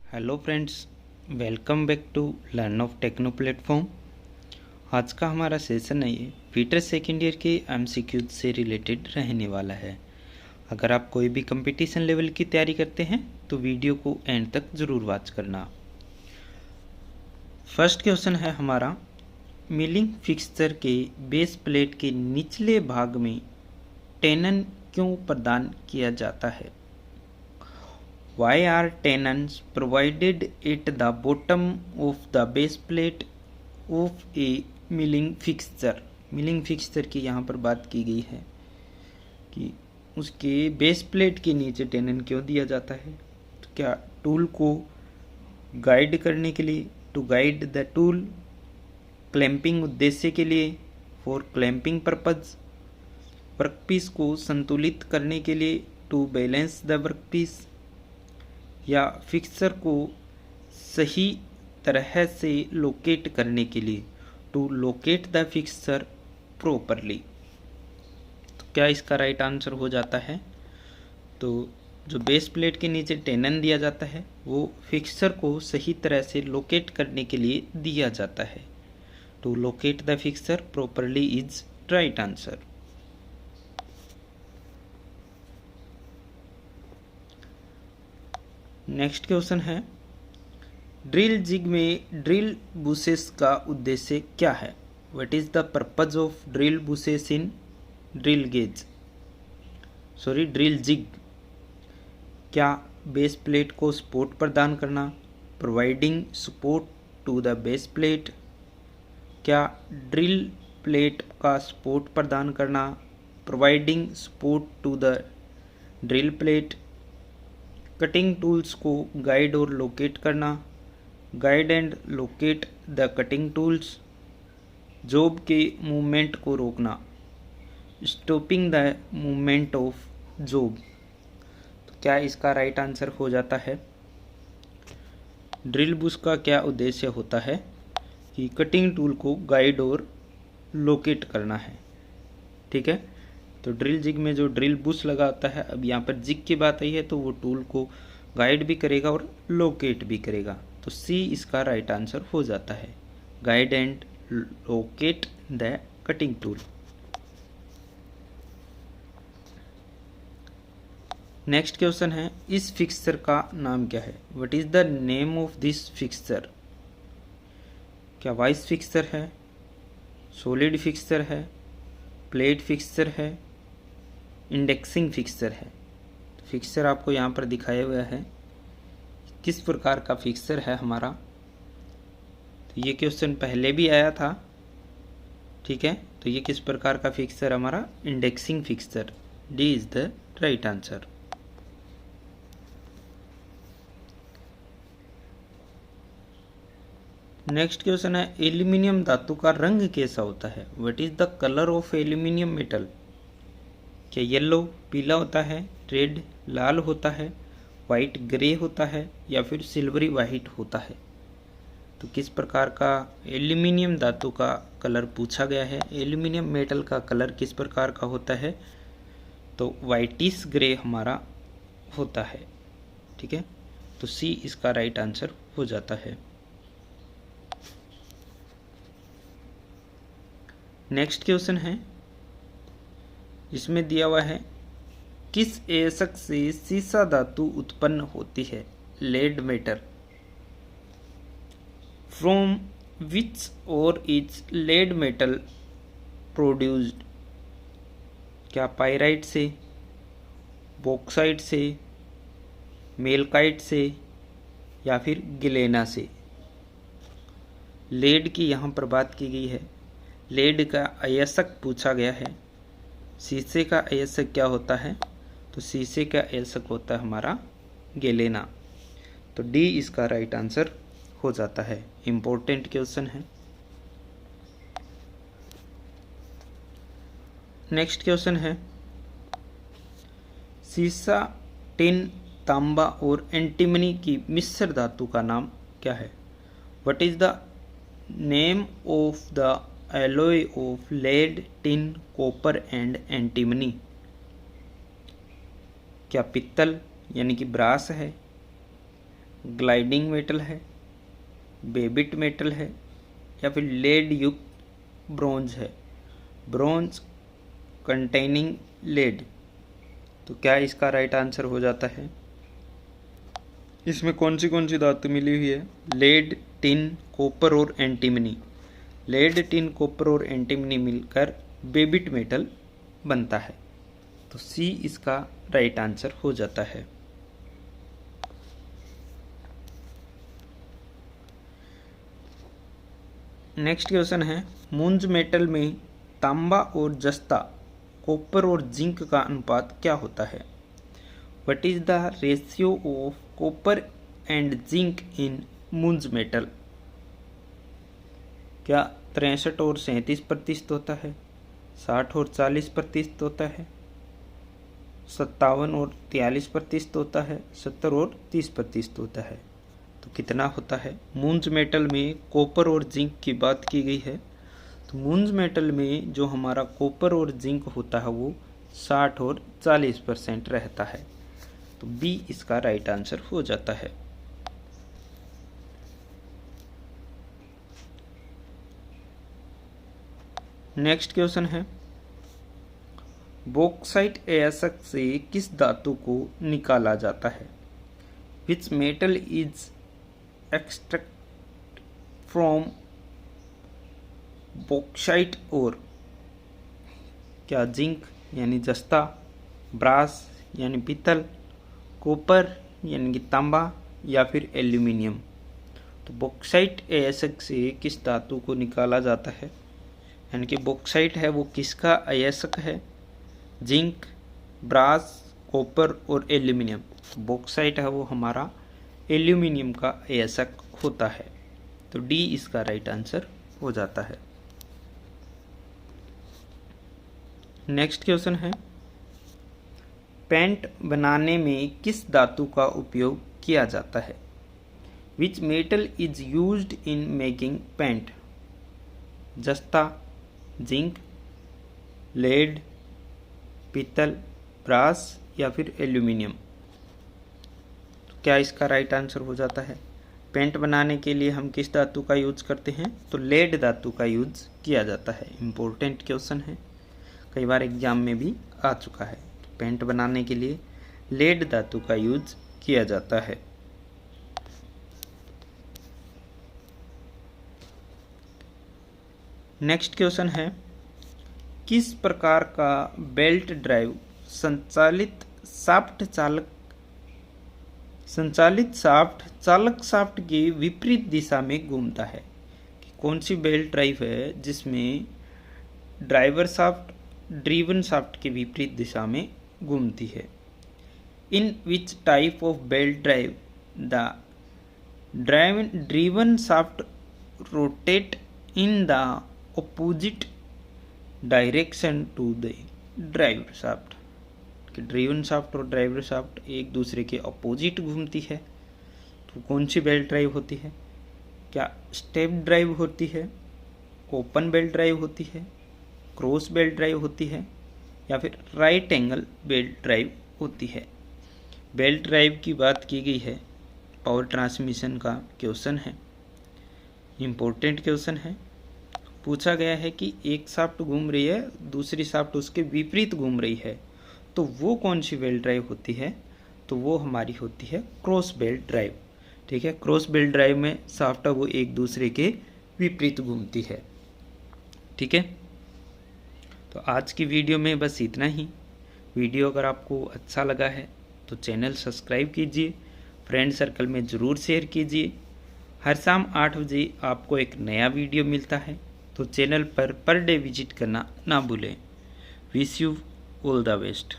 Hello friends, welcome back to learn of techno platform. आज का हमारा सेशन है ये बीटेक सेकेंड ईयर के एमसीक्यूज से रिलेटेड रहने वाला है। अगर आप कोई भी कंपटीशन लेवल की तैयारी करते हैं तो वीडियो को एंड तक ज़रूर वॉच करना। फर्स्ट क्वेश्चन है हमारा, मिलिंग फिक्सचर के बेस प्लेट के निचले भाग में टेनन क्यों प्रदान किया जाता है? Why are tenons provided at the bottom of the base plate of a milling fixture? Milling fixture की यहाँ पर बात की गई है कि उसके बेस प्लेट के नीचे टेनन क्यों दिया जाता है। तो क्या टूल को गाइड करने के लिए, to guide the tool, clamping उद्देश्य के लिए, फॉर क्लैंपिंग पर्पज, वर्कपीस को संतुलित करने के लिए, टू बैलेंस द वर्कपीस, या फिक्सर को सही तरह से लोकेट करने के लिए, to locate the fixer properly. तो क्या इसका राइट आंसर हो जाता है? तो जो बेस प्लेट के नीचे टेनन दिया जाता है वो फिक्सर को सही तरह से लोकेट करने के लिए दिया जाता है। To locate the fixer properly is right answer. Next question है, ड्रिल जिग में ड्रिल बुशेस का उद्देश्य क्या है? What is the purpose of drill bushes in drill jig? क्या बेस प्लेट को सपोर्ट प्रदान करना, providing support to the base plate? क्या ड्रिल प्लेट का सपोर्ट प्रदान करना, providing support to the drill plate? Cutting tools को गाइड और लोकेट करना, guide and locate the cutting tools? Job के मूवमेंट को रोकना, stopping the movement of job. तो क्या इसका राइट आंसर हो जाता है? ड्रिल बुश का क्या उद्देश्य होता है कि कटिंग टूल को गाइड और लोकेट करना है। ठीक है, तो ड्रिल जिग में जो ड्रिल बुश लगा होता है, अब यहाँ पर जिग की बात आई है तो वो टूल को गाइड भी करेगा और लोकेट भी करेगा। तो सी इसका राइट आंसर हो जाता है, guide and locate the cutting tool. Next question है, इस फिक्सचर का नाम क्या है? What is the name of this fixture? क्या वाइस फिक्सचर है, सॉलिड फिक्सचर है, प्लेट फिक्सचर है, इंडेक्सिंग फिक्सचर है? फिक्सचर आपको यहाँ पर दिखाया हुआ है, किस प्रकार का फिक्सचर है हमारा। तो ये क्वेश्चन पहले भी आया था। ठीक है, तो ये किस प्रकार का फिक्सचर हमारा? Indexing fixture. D is the right answer. Next question है, एल्यूमिनियम धातु का रंग कैसा होता है? What is the colour of aluminium metal? क्या येलो पीला होता है, रेड लाल होता है, वाइट ग्रे होता है, या फिर सिल्वरी वाइट होता है? तो किस प्रकार का एल्यूमिनियम धातु का कलर पूछा गया है? एल्यूमिनियम मेटल का कलर किस प्रकार का होता है? तो वाइटिश ग्रे हमारा होता है। ठीक है, तो सी इसका राइट आंसर हो जाता है। नेक्स्ट क्वेश्चन है, इसमें दिया हुआ है, किस एशक से सीसा धातु उत्पन्न होती है? Lead metal. फ्रॉम विच और इज लेड मेटल प्रोड्यूस्ड? क्या पाइराइट से, बॉक्साइट से, मेलकाइट से, या फिर गिलेना से? लेड की यहाँ पर बात की गई है। लेड का अयस्क पूछा गया है। शीशे का अयस्क क्या होता है? तो शीशे का अयस्क होता है हमारा गैलेना। तो डी इसका राइट आंसर हो जाता है। इम्पोर्टेंट क्वेश्चन है। नेक्स्ट क्वेश्चन है, सीसा, टिन, तांबा और एंटीमनी की मिश्र धातु का नाम क्या है? What is the name of the alloy of lead, tin, copper and antimony? क्या पित्तल यानी कि ब्रास है, ग्लाइडिंग मेटल है, बेबिट मेटल है, या फिर लेड युक्त ब्रोंज है, ब्रोंज कंटेनिंग लेड। तो क्या इसका राइट आंसर हो जाता है? इसमें कौन सी धातु मिली हुई है? लेड, टिन, कॉपर और एंटीमनी। लेड, टिन, कॉपर और एंटीमनी मिलकर बेबिट मेटल बनता है। तो सी इसका राइट आंसर हो जाता है। नेक्स्ट क्वेश्चन है, मूंज मेटल में तांबा और जस्ता, कॉपर और जिंक का अनुपात क्या होता है? What is the ratio of copper and zinc in Muntz metal? क्या 63 और 37% होता है, 60 और 40% होता है, 57 और 43% होता है, 70 और 30% होता है? तो कितना होता है? मूंज मेटल में कॉपर और जिंक की बात की गई है, तो मूंज मेटल में जो हमारा कॉपर और जिंक होता है वो 60 और 40% रहता है। तो बी इसका राइट आंसर हो जाता है। नेक्स्ट क्वेश्चन है, बॉक्साइट अयस्क से किस धातु को निकाला जाता है? Which metal is extract from bauxite और? क्या जिंक यानी जस्ता, ब्रास यानी पीतल, कॉपर यानी कि तांबा, या फिर एल्यूमिनियम? तो बॉक्साइट अयस्क से किस धातु को निकाला जाता है? यानी कि बॉक्साइट है वो किसका अयस्क है? जिंक, ब्रास, कॉपर और एल्यूमिनियम। बॉक्साइट है वो हमारा एल्यूमिनियम का अयस्क होता है। तो डी इसका राइट आंसर हो जाता है। नेक्स्ट क्वेश्चन है, पेंट बनाने में किस धातु का उपयोग किया जाता है? Which metal is used in making paint? जस्ता, जिंक, लेड, पीतल, ब्रास, या फिर एल्यूमिनियम? क्या इसका राइट आंसर हो जाता है? पेंट बनाने के लिए हम किस धातु का यूज करते हैं? तो लेड धातु का यूज किया जाता है। इम्पोर्टेंट क्वेश्चन है, कई बार एग्जाम में भी आ चुका है। तो पेंट बनाने के लिए लेड धातु का यूज किया जाता है। नेक्स्ट क्वेश्चन है, किस प्रकार का बेल्ट ड्राइव संचालित शाफ्ट चालक शाफ्ट की विपरीत दिशा में घूमता है? कि कौन सी बेल्ट ड्राइव है जिसमें ड्रीवन शाफ्ट के विपरीत दिशा में घूमती है? In which type of belt drive the driven shaft rotate in the opposite direction to the driver shaft? Driven shaft और ड्राइवर शाफ्ट एक दूसरे के अपोजिट घूमती है, तो कौन सी बेल्ट ड्राइव होती है? क्या स्टेप ड्राइव होती है, ओपन बेल्ट ड्राइव होती है, क्रॉस बेल्ट ड्राइव होती है, या फिर राइट एंगल बेल्ट ड्राइव होती है? बेल्ट ड्राइव की बात की गई है, पावर ट्रांसमिशन का क्वेश्चन है, इम्पोर्टेंट क्वेश्चन है। पूछा गया है कि एक शाफ्ट घूम रही है, दूसरी शाफ्ट उसके विपरीत घूम रही है, तो वो कौन सी बेल्ट ड्राइव होती है? तो वो हमारी होती है क्रॉस बेल्ट ड्राइव। ठीक है, क्रॉस बेल्ट ड्राइव में शाफ्ट वो एक दूसरे के विपरीत घूमती है। ठीक है, तो आज की वीडियो में बस इतना ही। वीडियो अगर आपको अच्छा लगा है तो चैनल सब्सक्राइब कीजिए, फ्रेंड सर्कल में ज़रूर शेयर कीजिए। हर शाम 8 बजे आपको एक नया वीडियो मिलता है, तो चैनल पर डे विजिट करना ना भूलें। Wish you all the best.